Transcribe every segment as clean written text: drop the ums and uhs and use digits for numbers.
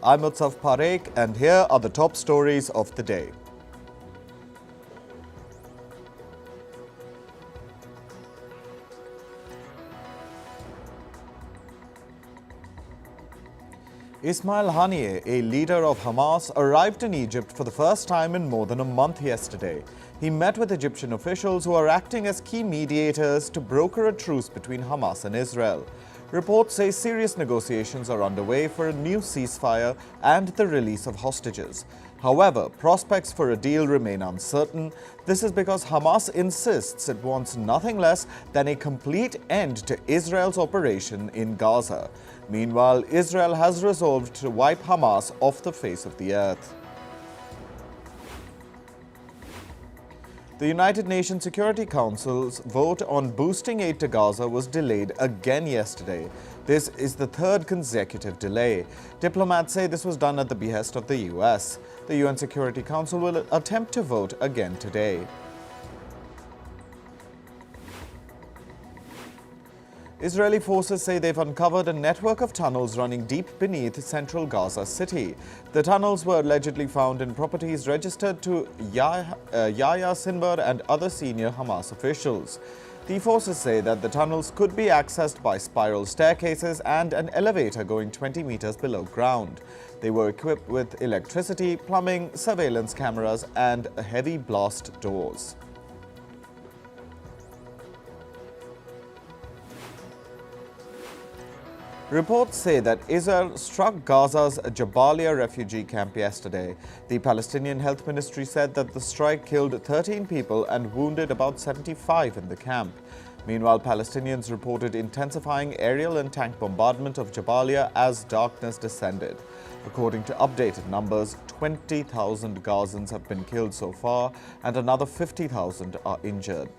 I'm Utsav Parekh, and here are the top stories of the day. Ismail Haniyeh, a leader of Hamas, arrived in Egypt for the first time in more than a month yesterday. He met with Egyptian officials who are acting as key mediators to broker a truce between Hamas and Israel. Reports say serious negotiations are underway for a new ceasefire and the release of hostages. However, prospects for a deal remain uncertain. This is because Hamas insists it wants nothing less than a complete end to Israel's operation in Gaza. Meanwhile, Israel has resolved to wipe Hamas off the face of the earth. The United Nations Security Council's vote on boosting aid to Gaza was delayed again yesterday. This is the third consecutive delay. Diplomats say this was done at the behest of the US. The UN Security Council will attempt to vote again today. Israeli forces say they've uncovered a network of tunnels running deep beneath central Gaza city. The tunnels were allegedly found in properties registered to Yahya Sinwar and other senior Hamas officials. The forces say that the tunnels could be accessed by spiral staircases and an elevator going 20 meters below ground. They were equipped with electricity, plumbing, surveillance cameras, and heavy blast doors. Reports say that Israel struck Gaza's Jabalia refugee camp yesterday. The Palestinian Health Ministry said that the strike killed 13 people and wounded about 75 in the camp. Meanwhile, Palestinians reported intensifying aerial and tank bombardment of Jabalia as darkness descended. According to updated numbers, 20,000 Gazans have been killed so far and another 50,000 are injured.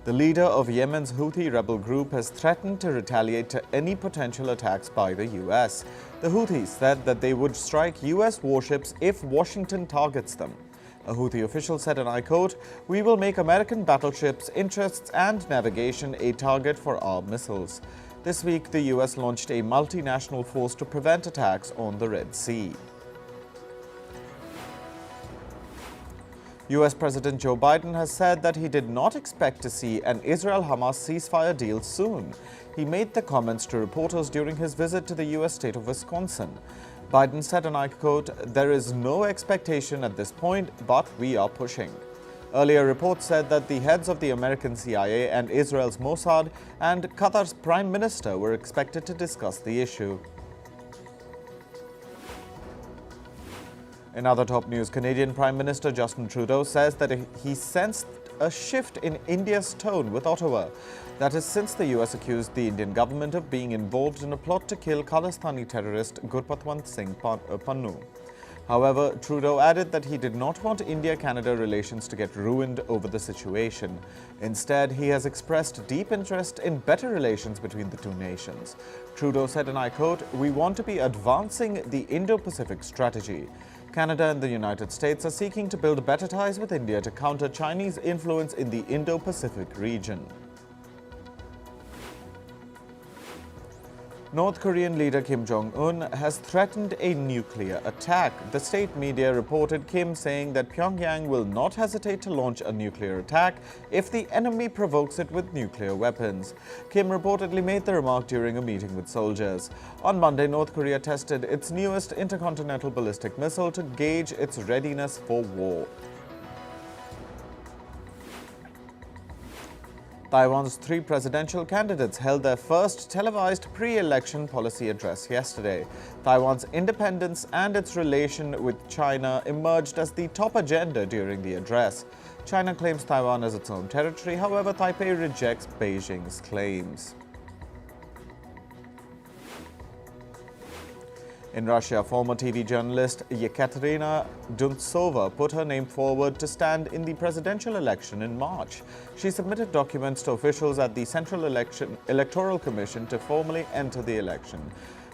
The leader of Yemen's Houthi rebel group has threatened to retaliate to any potential attacks by the US. The Houthis said that they would strike US warships if Washington targets them. A Houthi official said, and I quote, "We will make American battleships' interests and navigation a target for our missiles." This week, the US launched a multinational force to prevent attacks on the Red Sea. US President Joe Biden has said that he did not expect to see an Israel-Hamas ceasefire deal soon. He made the comments to reporters during his visit to the US state of Wisconsin. Biden said, and I quote, "There is no expectation at this point, but we are pushing." Earlier reports said that the heads of the American CIA and Israel's Mossad and Qatar's Prime Minister were expected to discuss the issue. In other top news, Canadian Prime Minister Justin Trudeau says that he sensed a shift in India's tone with Ottawa. That is since the US accused the Indian government of being involved in a plot to kill Khalistani terrorist Gurpatwant Singh Pannu. However, Trudeau added that he did not want India-Canada relations to get ruined over the situation. Instead, he has expressed deep interest in better relations between the two nations. Trudeau said, and I quote, "We want to be advancing the Indo-Pacific strategy. Canada and the United States are seeking to build better ties with India to counter Chinese influence in the Indo-Pacific region." North Korean leader Kim Jongun has threatened a nuclear attack. The state media reported Kim saying that Pyongyang will not hesitate to launch a nuclear attack if the enemy provokes it with nuclear weapons. Kim reportedly made the remark during a meeting with soldiers. On Monday, North Korea tested its newest intercontinental ballistic missile to gauge its readiness for war. Taiwan's three presidential candidates held their first televised pre-election policy address yesterday. Taiwan's independence and its relation with China emerged as the top agenda during the address. China claims Taiwan as its own territory, however, Taipei rejects Beijing's claims. In Russia, former TV journalist Yekaterina Duntsova put her name forward to stand in the presidential election in March. She submitted documents to officials at the Central Electoral Commission to formally enter the election.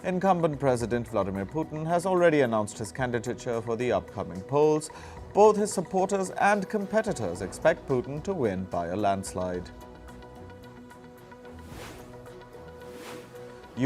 Incumbent President Vladimir Putin has already announced his candidature for the upcoming polls. Both his supporters and competitors expect Putin to win by a landslide.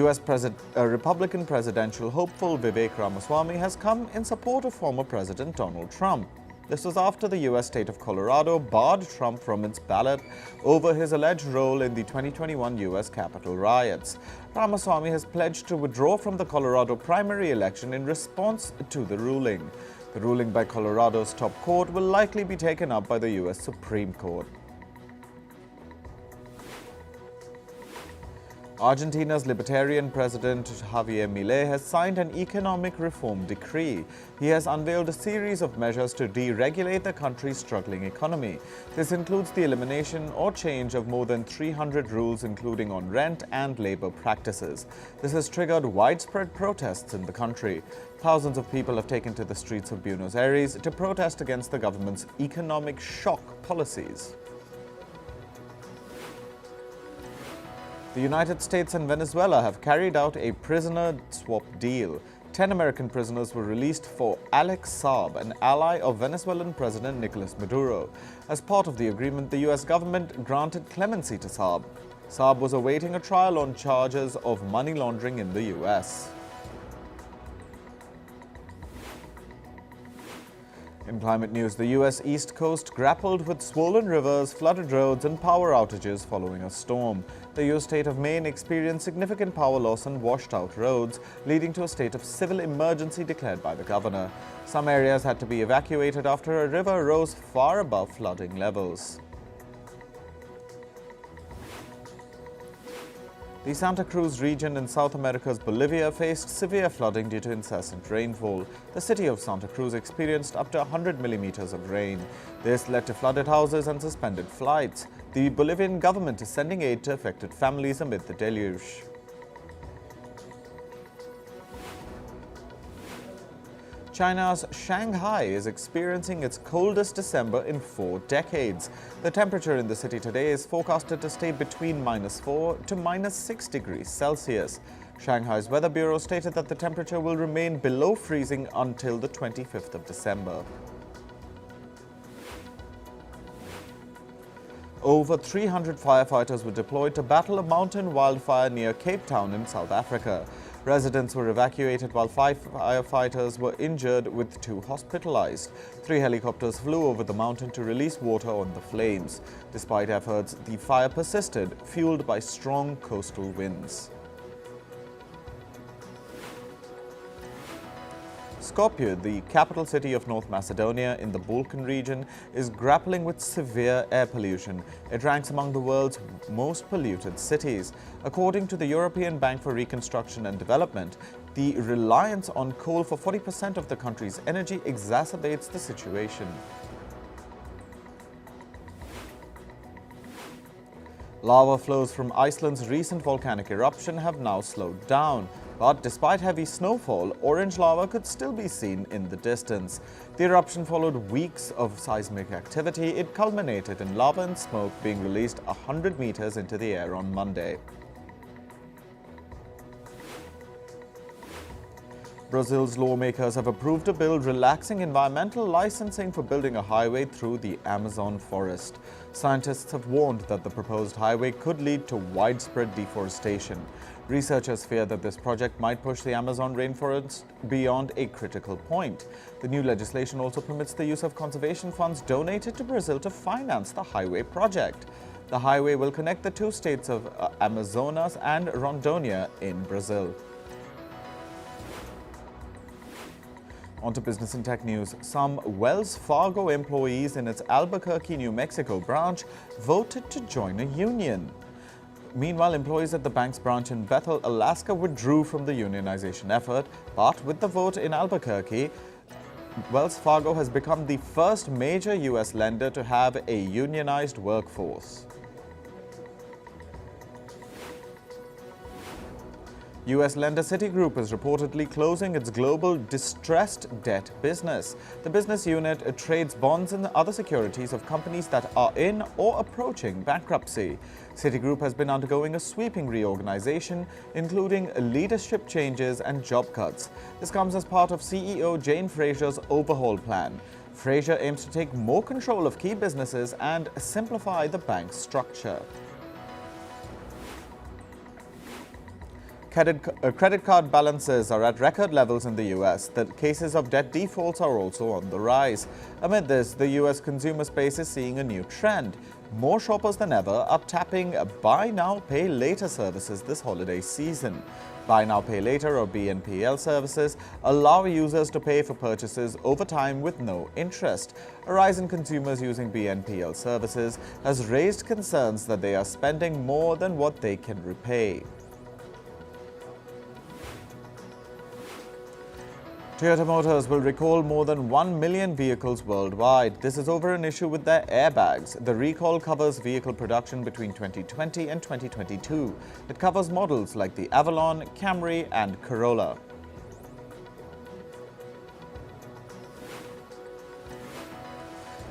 Republican presidential hopeful Vivek Ramaswamy has come in support of former President Donald Trump. This was after the U.S. state of Colorado barred Trump from its ballot over his alleged role in the 2021 U.S. Capitol riots. Ramaswamy has pledged to withdraw from the Colorado primary election in response to the ruling. The ruling by Colorado's top court will likely be taken up by the U.S. Supreme Court. Argentina's Libertarian President Javier has signed an economic reform decree. He has unveiled a series of measures to deregulate the country's struggling economy. This includes the elimination or change of more than 300 rules, including on rent and labor practices. This has triggered widespread protests in the country. Thousands of people have taken to the streets of Buenos Aires to protest against the government's economic shock policies. The United States and Venezuela have carried out a prisoner swap deal. 10 American prisoners were released for Alex Saab, an ally of Venezuelan President Nicolas Maduro. As part of the agreement, the U.S. government granted clemency to Saab. Saab was awaiting a trial on charges of money laundering in the U.S. In climate news, the U.S. East Coast grappled with swollen rivers, flooded roads and power outages following a storm. The U.S. state of Maine experienced significant power loss and washed-out roads, leading to a state of civil emergency declared by the governor. Some areas had to be evacuated after a river rose far above flooding levels. The Santa Cruz region in South America's Bolivia faced severe flooding due to incessant rainfall. The city of Santa Cruz experienced up to 100 millimeters of rain. This led to flooded houses and suspended flights. The Bolivian government is sending aid to affected families amid the deluge. China's Shanghai is experiencing its coldest December in 4 decades. The temperature in the city today is forecasted to stay between -4 to -6 degrees Celsius. Shanghai's Weather Bureau stated that the temperature will remain below freezing until the 25th of December. Over 300 firefighters were deployed to battle a mountain wildfire near Cape Town in South Africa. Residents were evacuated while 5 firefighters were injured, with 2 hospitalized. 3 helicopters flew over the mountain to release water on the flames. Despite efforts, the fire persisted, fueled by strong coastal winds. Skopje, the capital city of North Macedonia in the Balkan region, is grappling with severe air pollution. It ranks among the world's most polluted cities. According to the European Bank for Reconstruction and Development, the reliance on coal for 40% of the country's energy exacerbates the situation. Lava flows from Iceland's recent volcanic eruption have now slowed down. But despite heavy snowfall, orange lava could still be seen in the distance. The eruption followed weeks of seismic activity. It culminated in lava and smoke being released 100 meters into the air on Monday. Brazil's lawmakers have approved a bill relaxing environmental licensing for building a highway through the Amazon forest. Scientists have warned that the proposed highway could lead to widespread deforestation. Researchers fear that this project might push the Amazon rainforest beyond a critical point. The new legislation also permits the use of conservation funds donated to Brazil to finance the highway project. The highway will connect the 2 states of Amazonas and Rondônia in Brazil. On to business and tech news. Some Wells Fargo employees in its Albuquerque, New Mexico branch voted to join a union. Meanwhile, employees at the bank's branch in Bethel, Alaska withdrew from the unionization effort, but with the vote in Albuquerque, Wells Fargo has become the first major U.S. lender to have a unionized workforce. U.S. lender Citigroup is reportedly closing its global distressed debt business. The business unit trades bonds and other securities of companies that are in or approaching bankruptcy. Citigroup has been undergoing a sweeping reorganization, including leadership changes and job cuts. This comes as part of CEO Jane Fraser's overhaul plan. Fraser aims to take more control of key businesses and simplify the bank's structure. Credit card balances are at record levels in the U.S. The cases of debt defaults are also on the rise. Amid this, the U.S. consumer space is seeing a new trend. More shoppers than ever are tapping buy now, pay later services this holiday season. Buy now, pay later or BNPL services allow users to pay for purchases over time with no interest. A rise in consumers using BNPL services has raised concerns that they are spending more than what they can repay. Toyota Motors will recall more than 1 million vehicles worldwide. This is over an issue with their airbags. The recall covers vehicle production between 2020 and 2022. It covers models like the Avalon, Camry and Corolla.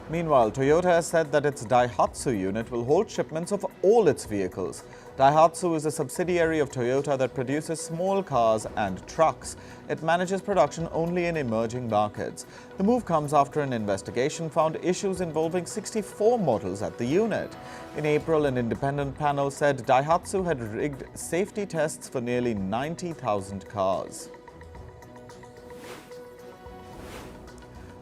Meanwhile, Toyota has said that its Daihatsu unit will hold shipments of all its vehicles. Daihatsu is a subsidiary of Toyota that produces small cars and trucks. It manages production only in emerging markets. The move comes after an investigation found issues involving 64 models at the unit. In April, an independent panel said Daihatsu had rigged safety tests for nearly 90,000 cars.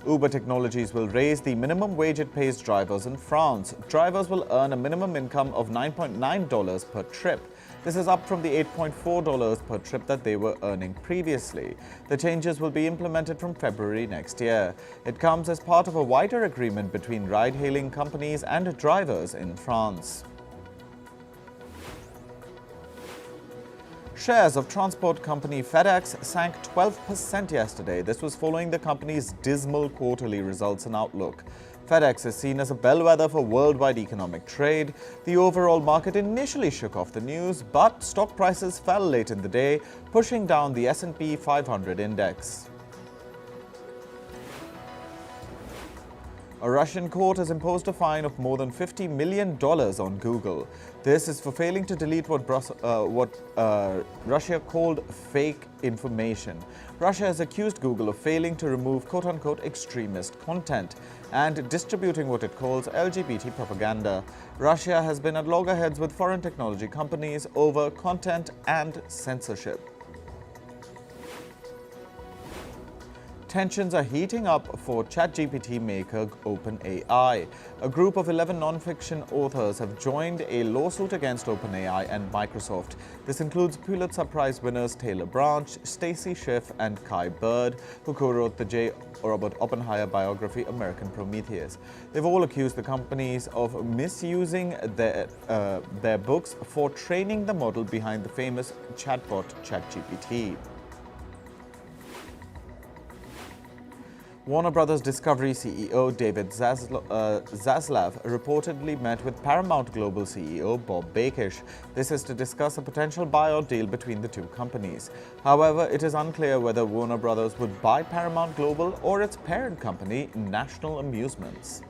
Uber Technologies will raise the minimum wage it pays drivers in France. Drivers will earn a minimum income of $9.9 per trip. This is up from the $8.4 per trip that they were earning previously. The changes will be implemented from February next year. It comes as part of a wider agreement between ride-hailing companies and drivers in France. Shares of transport company FedEx sank 12% yesterday. This was following the company's dismal quarterly results and outlook. FedEx is seen as a bellwether for worldwide economic trade. The overall market initially shook off the news, but stock prices fell late in the day, pushing down the S&P 500 index. A Russian court has imposed a fine of more than $50 million on Google. This is for failing to delete what Russia called fake information. Russia has accused Google of failing to remove quote-unquote extremist content and distributing what it calls LGBT propaganda. Russia has been at loggerheads with foreign technology companies over content and censorship. Tensions are heating up for ChatGPT maker OpenAI. A group of 11 non-fiction authors have joined a lawsuit against OpenAI and Microsoft. This includes Pulitzer Prize winners Taylor Branch, Stacy Schiff, and Kai Bird, who co-wrote the J. Robert Oppenheimer biography American Prometheus. They've all accused the companies of misusing their books for training the model behind the famous chatbot ChatGPT. Warner Bros. Discovery CEO David Zaslav reportedly met with Paramount Global CEO Bob Bakish. This is to discuss a potential buyout deal between the two companies. However, it is unclear whether Warner Bros. Would buy Paramount Global or its parent company, National Amusements.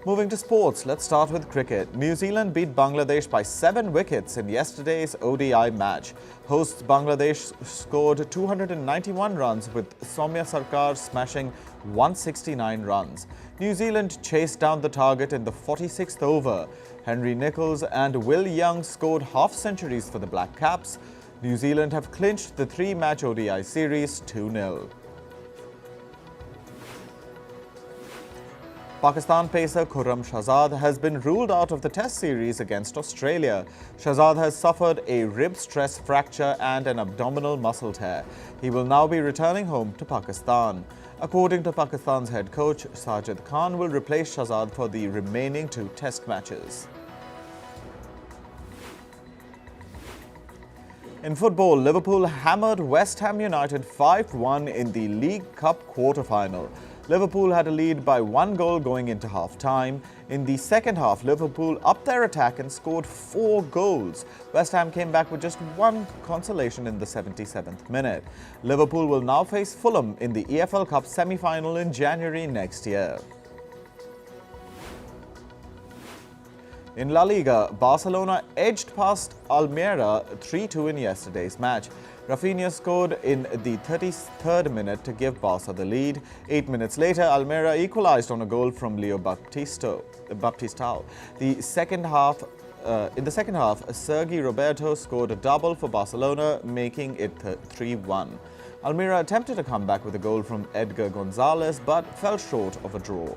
Moving to sports, let's start with cricket. New Zealand beat Bangladesh by 7 wickets in yesterday's ODI match. Hosts Bangladesh scored 291 runs, with Soumya Sarkar smashing 169 runs. New Zealand chased down the target in the 46th over. Henry Nicholls and Will Young scored half-centuries for the Black Caps. New Zealand have clinched the 3-match ODI series 2-0. Pakistan pacer Khurram Shahzad has been ruled out of the Test series against Australia. Shahzad has suffered a rib stress fracture and an abdominal muscle tear. He will now be returning home to Pakistan. According to Pakistan's head coach, Sajid Khan will replace Shahzad for the remaining 2 Test matches. In football, Liverpool hammered West Ham United 5-1 in the League Cup quarter-final. Liverpool had a lead by 1 goal going into half-time. In the second half, Liverpool upped their attack and scored 4 goals. West Ham came back with just 1 consolation in the 77th minute. Liverpool will now face Fulham in the EFL Cup semi-final in January next year. In La Liga, Barcelona edged past Almeria 3-2 in yesterday's match. Rafinha scored in the 33rd minute to give Barca the lead. 8 minutes later, Almeria equalized on a goal from Leo Baptistao. The second half in the second half, Sergi Roberto scored a double for Barcelona, making it 3-1. Almeria attempted a comeback with a goal from Edgar Gonzalez, but fell short of a draw.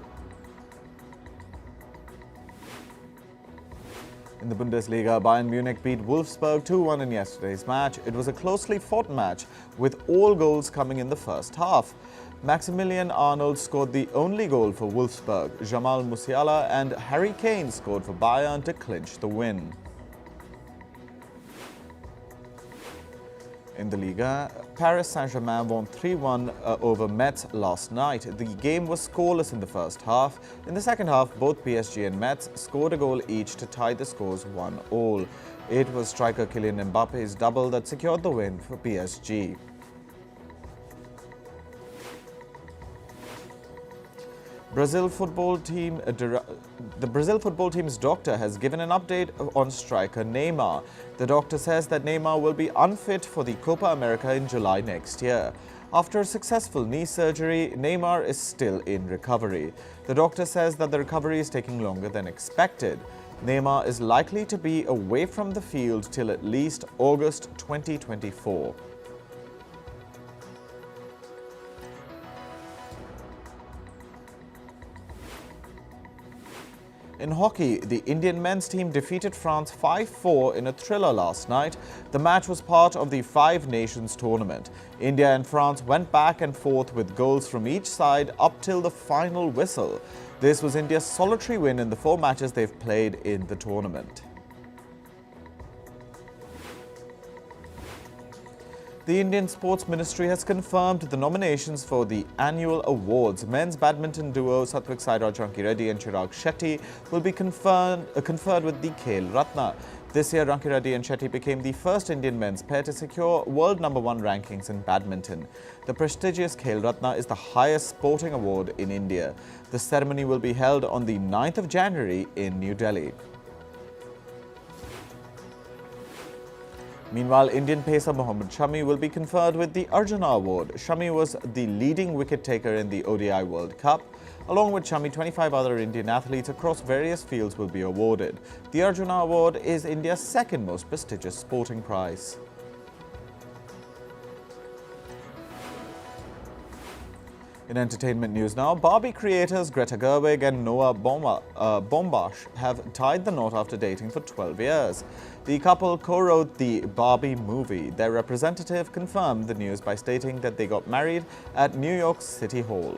In the Bundesliga, Bayern Munich beat Wolfsburg 2-1 in yesterday's match. It was a closely fought match, with all goals coming in the first half. Maximilian Arnold scored the only goal for Wolfsburg. Jamal Musiala and Harry Kane scored for Bayern to clinch the win. In the Liga, Paris Saint-Germain won 3-1 over Metz last night. The game was scoreless in the first half. In the second half, both PSG and Metz scored a goal each to tie the scores 1-1. It was striker Kylian Mbappe's double that secured the win for PSG. The Brazil football team's doctor has given an update on striker Neymar. The doctor says that Neymar will be unfit for the Copa America in July next year. After a successful knee surgery, Neymar is still in recovery. The doctor says that the recovery is taking longer than expected. Neymar is likely to be away from the field till at least August 2024. In hockey, the Indian men's team defeated France 5-4 in a thriller last night. The match was part of the Five Nations tournament. India and France went back and forth with goals from each side up till the final whistle. This was India's solitary win in the 4 matches they've played in the tournament. The Indian Sports Ministry has confirmed the nominations for the annual awards. Men's badminton duo Satvik Sairaj Rankireddy and Chirag Shetty will be conferred with the Khel Ratna. This year, Rankireddy and Shetty became the first Indian men's pair to secure world #1 rankings in badminton. The prestigious Khel Ratna is the highest sporting award in India. The ceremony will be held on the 9th of January in New Delhi. Meanwhile, Indian pacer Mohammad Shami will be conferred with the Arjuna Award. Shami was the leading wicket-taker in the ODI World Cup. Along with Shami, 25 other Indian athletes across various fields will be awarded. The Arjuna Award is India's second most prestigious sporting prize. In entertainment news now, Barbie creators Greta Gerwig and Noah Baumbach have tied the knot after dating for 12 years. The couple co-wrote the Barbie movie. Their representative confirmed the news by stating that they got married at New York City Hall.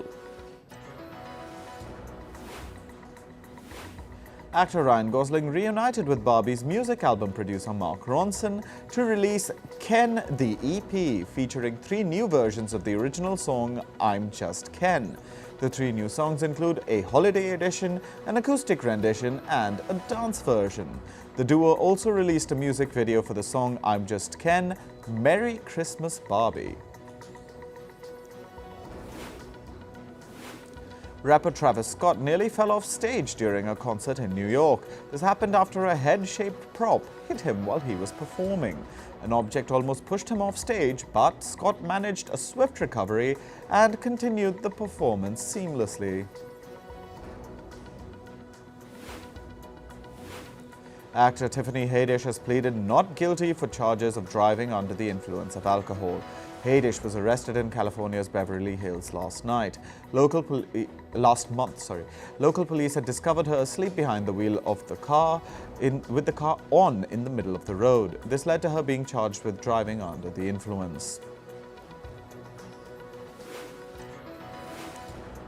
Actor Ryan Gosling reunited with Barbie's music album producer Mark Ronson to release Ken the EP, featuring 3 new versions of the original song I'm Just Ken. The 3 new songs include a holiday edition, an acoustic rendition, and a dance version. The duo also released a music video for the song I'm Just Ken, Merry Christmas Barbie. Rapper Travis Scott nearly fell off stage during a concert in New York. This happened after a head-shaped prop hit him while he was performing. An object almost pushed him off stage, but Scott managed a swift recovery and continued the performance seamlessly. Actor Tiffany Hades has pleaded not guilty for charges of driving under the influence of alcohol. Hades was arrested in California's Beverly Hills last month. Local police had discovered her asleep behind the wheel of the car, with the car on in the middle of the road. This led to her being charged with driving under the influence.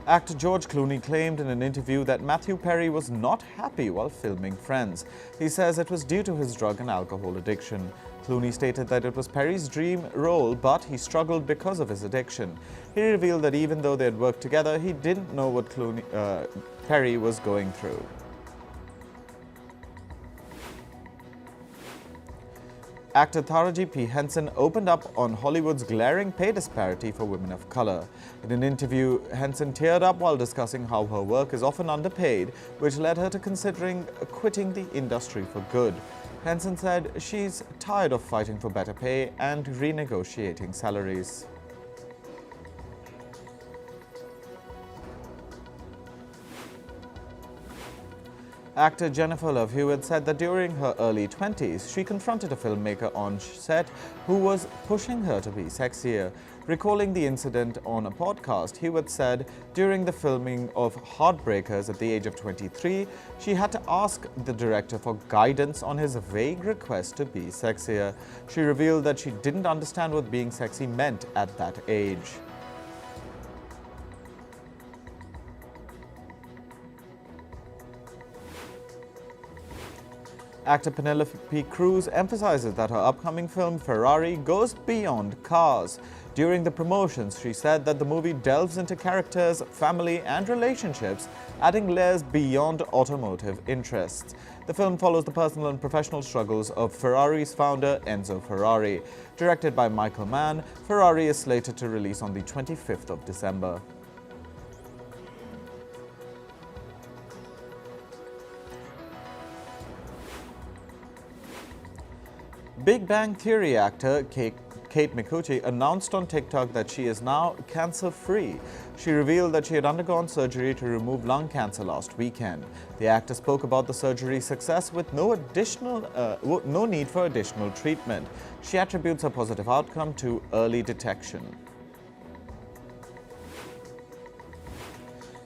Actor George Clooney claimed in an interview that Matthew Perry was not happy while filming Friends. He says it was due to his drug and alcohol addiction. Clooney stated that it was Perry's dream role, but he struggled because of his addiction. He revealed that even though they had worked together, he didn't know what Perry was going through. Actor Taraji P. Henson opened up on Hollywood's glaring pay disparity for women of color. In an interview, Henson teared up while discussing how her work is often underpaid, which led her to considering quitting the industry for good. Henson said she's tired of fighting for better pay and renegotiating salaries. Actor Jennifer Love Hewitt said that during her early 20s, she confronted a filmmaker on set who was pushing her to be sexier. Recalling the incident on a podcast, Hewitt said during the filming of Heartbreakers at the age of 23, she had to ask the director for guidance on his vague request to be sexier. She revealed that she didn't understand what being sexy meant at that age. Actor Penelope Cruz emphasizes that her upcoming film Ferrari goes beyond cars. During the promotions, she said that the movie delves into characters, family, and relationships, adding layers beyond automotive interests. The film follows the personal and professional struggles of Ferrari's founder Enzo Ferrari. Directed by Michael Mann, Ferrari is slated to release on the 25th of December. Big Bang Theory actor Kate Micucci announced on TikTok that she is now cancer-free. She revealed that she had undergone surgery to remove lung cancer last weekend. The actor spoke about the surgery's success with no need for additional treatment. She attributes her positive outcome to early detection.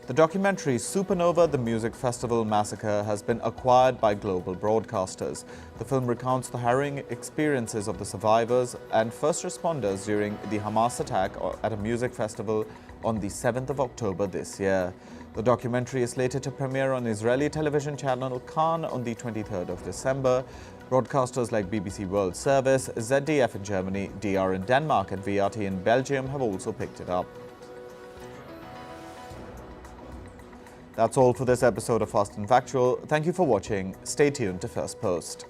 The documentary Supernova: The Music Festival Massacre has been acquired by global broadcasters. The film recounts the harrowing experiences of the survivors and first responders during the Hamas attack at a music festival on the 7th of October this year. The documentary is slated to premiere on Israeli television channel Kan on the 23rd of December. Broadcasters like BBC World Service, ZDF in Germany, DR in Denmark, and VRT in Belgium have also picked it up. That's all for this episode of Fast and Factual. Thank you for watching. Stay tuned to Firstpost.